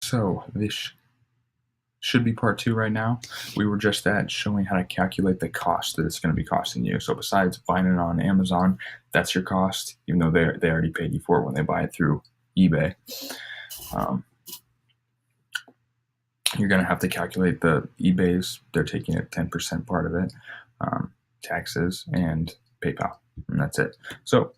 So this should be part 2 right now. We were just at showing how to calculate the cost that it's going to be costing you. So besides buying it on Amazon, that's your cost, even though they already paid you for it when they buy it through eBay. You're going to have to calculate the eBay's, they're taking a 10% part of it, taxes and PayPal, and that's it. So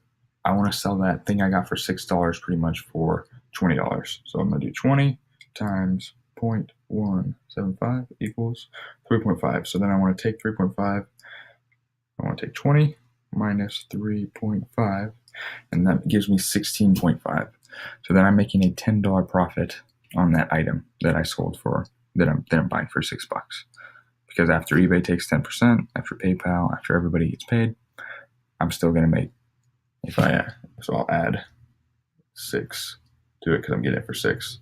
I want to sell that thing I got for $6 pretty much for $20. So I'm going to do 20 times 0.175 equals 3.5. So then I want to take 3.5. I want to take 20 minus 3.5, and that gives me 16.5. So then I'm making a $10 profit on that item that I sold for, that I'm buying for $6. Because after eBay takes 10%, after PayPal, after everybody gets paid, I'm still going to make, so I'll add 6 to it because I'm getting it for 6.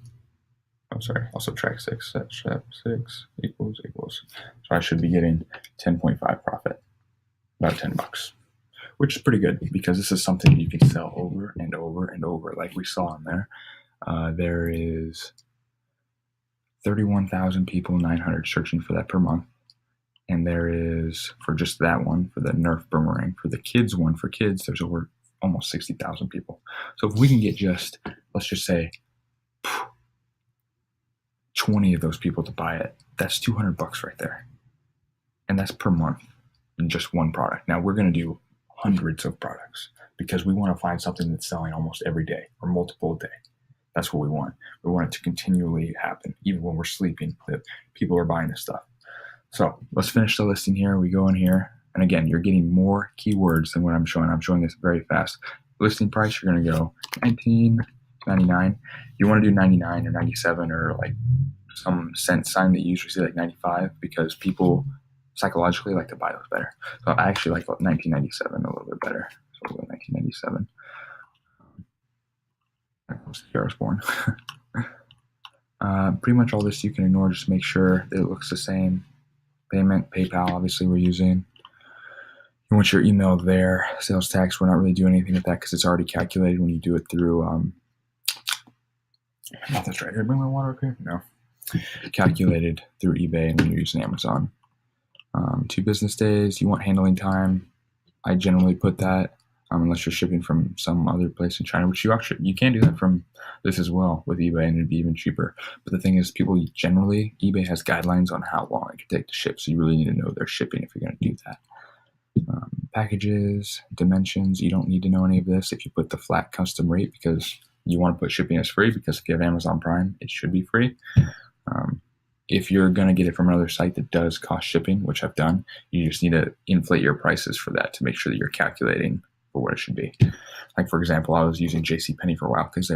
I'm sorry, I'll subtract 6. That's 6 equals. So I should be getting 10.5 profit, about $10, which is pretty good because this is something you can sell over and over and over, like we saw in there. There is 31,000 people, 900 searching for that per month. And there is, for just that one, for the Nerf boomerang, for the kids one, for kids, there's over almost 60,000 people. So if we can get just, let's just say, 20 of those people to buy it, that's $200 right there. And that's per month in just one product. Now we're going to do hundreds of products because we want to find something that's selling almost every day or multiple a day. That's what we want. We want it to continually happen, even when we're sleeping, that people are buying this stuff. So let's finish the listing here. We go in here. And again, you're getting more keywords than what I'm showing. I'm showing this very fast. Listing price, you're going to go $19.99. You want to do 99 or 97 or like some cent sign that you usually see like 95 because people psychologically like to buy those better. So I actually like 1997 a little bit better. So we'll go 1997. That was the year I was born. Pretty much all this you can ignore. Just make sure that it looks the same. Payment, PayPal, obviously we're using. You want your email there. Sales tax, we're not really doing anything with that because it's already calculated when you do it through. That's right. Did I bring my water up here? No. Calculated through eBay and when you're using Amazon. 2 business days. You want handling time. I generally put that unless you're shipping from some other place in China, which you can do that from this as well with eBay, and it'd be even cheaper. But the thing is, people generally, eBay has guidelines on how long it can take to ship, so you really need to know their shipping if you're going to do that. Packages, dimensions, you don't need to know any of this if you put the flat custom rate because you want to put shipping as free, because if you have Amazon Prime, it should be free. If you're going to get it from another site that does cost shipping, which I've done, you just need to inflate your prices for that to make sure that you're calculating for what it should be. Like, for example, I was using JCPenney for a while because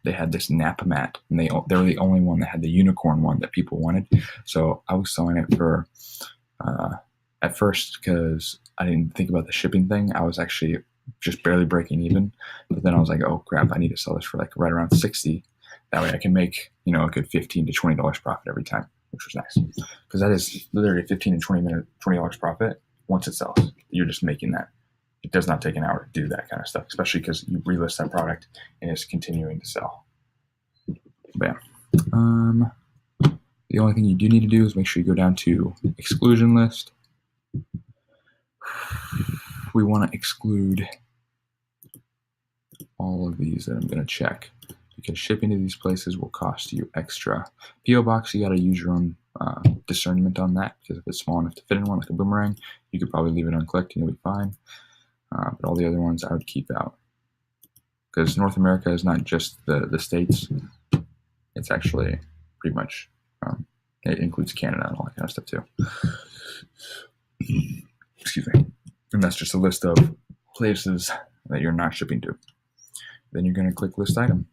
they had this nap mat, and they were the only one that had the unicorn one that people wanted. So I was selling it for, at first, because I didn't think about the shipping thing, I was actually just barely breaking even. But then I was like, oh crap, I need to sell this for like right around 60. That way I can make, a good $15 to $20 profit every time, which was nice. Because that is literally $15 to $20 profit once it sells. You're just making that. It does not take an hour to do that kind of stuff, especially because you relist that product and it's continuing to sell. Bam. The only thing you do need to do is make sure you go down to exclusion list. We want to exclude all of these that I'm going to check, because shipping to these places will cost you extra. P.O. Box, you got to use your own discernment on that, because if it's small enough to fit in one, like a boomerang, you could probably leave it unclicked and you'll be fine. But all the other ones I would keep out, because North America is not just the States. It's actually pretty much, it includes Canada and all that kind of stuff too. Excuse me. And that's just a list of places that you're not shipping to. Then you're going to click list item.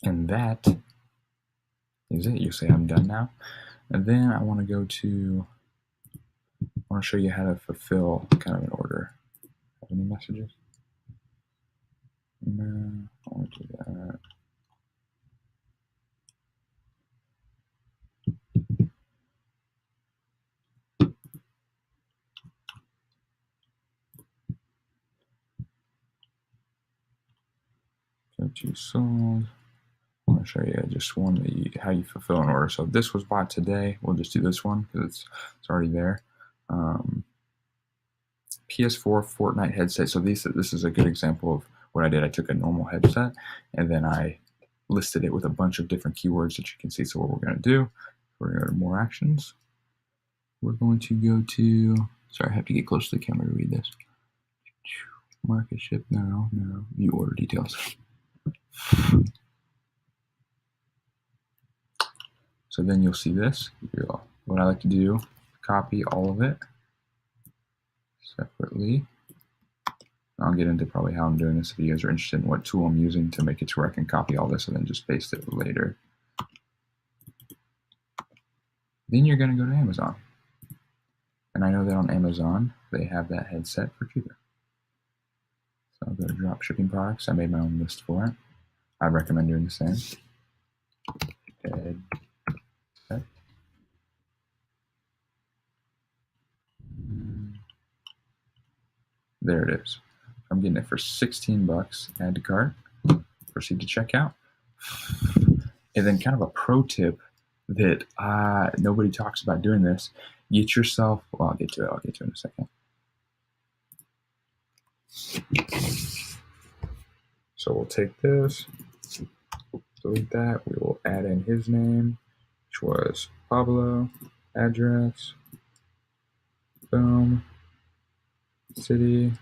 And that is it. You say I'm done now. And then I want to show you how to fulfill kind of an order. Have any messages? No, I want to do that. what you sold. I want to show you just one how you fulfill an order. So this was bought today. We'll just do this one because it's already there. PS4 Fortnite headset. So this is a good example of what I did. I took a normal headset and then I listed it with a bunch of different keywords that you can see. So what we're going to do, we're going to go to more actions. We're going to go to, sorry, I have to get close to the camera to read this. Market ship, no, view order details. So then you'll see this. What I like to do, copy all of it separately. I'll get into probably how I'm doing this if you guys are interested in what tool I'm using to make it to where I can copy all this and then just paste it later. Then you're going to go to Amazon. And I know that on Amazon, they have that headset for cheaper. So I'll go to drop shipping products. I made my own list for it. I recommend doing the same. Headset. There it is. I'm getting it for 16 bucks. Add to cart. Proceed to checkout. And then kind of a pro tip that nobody talks about doing this. Get yourself, well, I'll get to it in a second. So we'll take this, delete that. We will add in his name, which was Pablo, address, boom, city,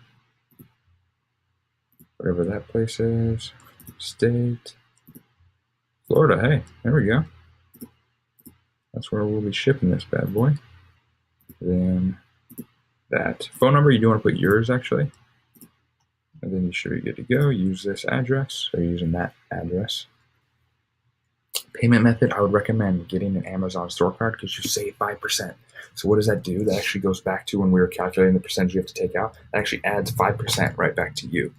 whatever that place is, state, Florida. Hey, there we go. That's where we'll be shipping this bad boy. Then that phone number, you do want to put yours actually. And then you should be good to go. Use this address, or using that address. Payment method, I would recommend getting an Amazon store card because you save 5%. So what does that do? That actually goes back to when we were calculating the percentage you have to take out. It actually adds 5% right back to you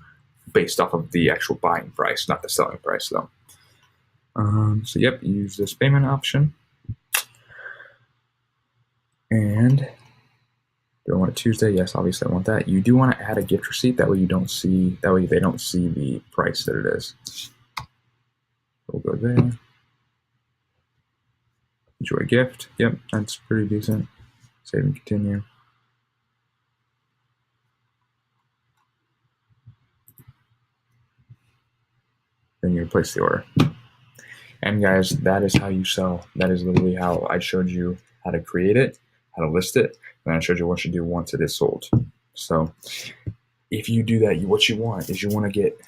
based off of the actual buying price, not the selling price though. So yep, use this payment option. And do I want a Tuesday? Yes, obviously I want that. You do want to add a gift receipt. That way they don't see the price that it is. We'll go there. Enjoy gift. Yep, that's pretty decent. Save and continue. Then you place the order. And guys, that is how you sell. That is literally how I showed you how to create it, how to list it, and I showed you what you do once it is sold. So if you do that, what you want is you want to get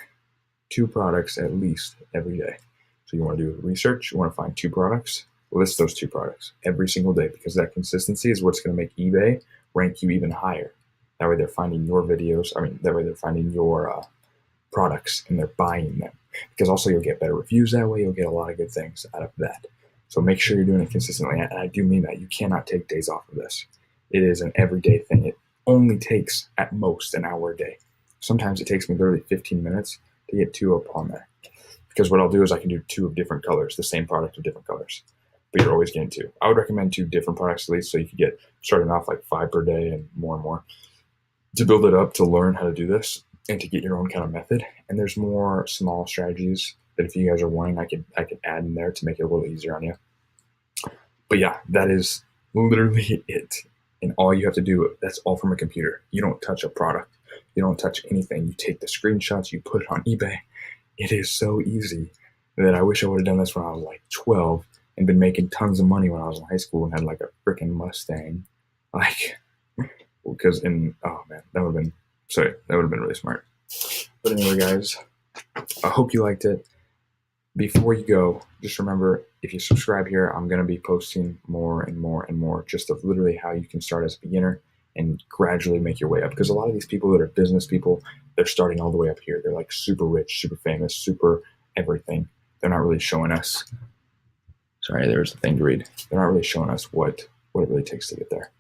2 products at least every day. So you want to do research, you want to find 2 products, list those 2 products every single day, because that consistency is what's going to make eBay rank you even higher. That way they're finding your videos, that way they're finding your products and they're buying them. Because also you'll get better reviews that way, you'll get a lot of good things out of that. So make sure you're doing it consistently, and I do mean that. You cannot take days off of this. It is an everyday thing. It only takes at most an hour a day. Sometimes it takes me literally 15 minutes to get 2 up on there. Because what I'll do is I can do 2 of different colors, the same product of different colors. But you're always getting 2. I would recommend 2 different products at least, so you could get starting off like 5 per day and more. To build it up, to learn how to do this, and to get your own kind of method. And there's more small strategies that if you guys are wanting, I could add in there to make it a little easier on you. But yeah, that is literally it. And all you have to do, that's all from a computer. You don't touch a product. You don't touch anything. You take the screenshots, you put it on eBay. It is so easy that I wish I would have done this when I was like 12 and been making tons of money when I was in high school and had like a freaking Mustang. Oh man, that would have been really smart. But anyway, guys, I hope you liked it. Before you go, just remember, if you subscribe here, I'm going to be posting more and more just of literally how you can start as a beginner and gradually make your way up. Because a lot of these people that are business people, they're starting all the way up here. They're like super rich, super famous, super everything. They're not really showing us. Sorry, there's the thing to read. They're not really showing us what it really takes to get there.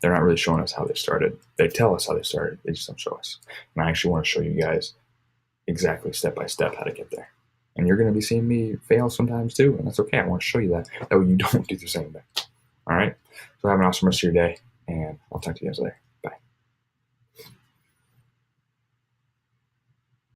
They're not really showing us how they started. They tell us how they started. They just don't show us. And I actually want to show you guys exactly step by step how to get there. And you're going to be seeing me fail sometimes too, and that's okay. I want to show you that. That way you don't do the same thing. All right? So have an awesome rest of your day, and I'll talk to you guys later.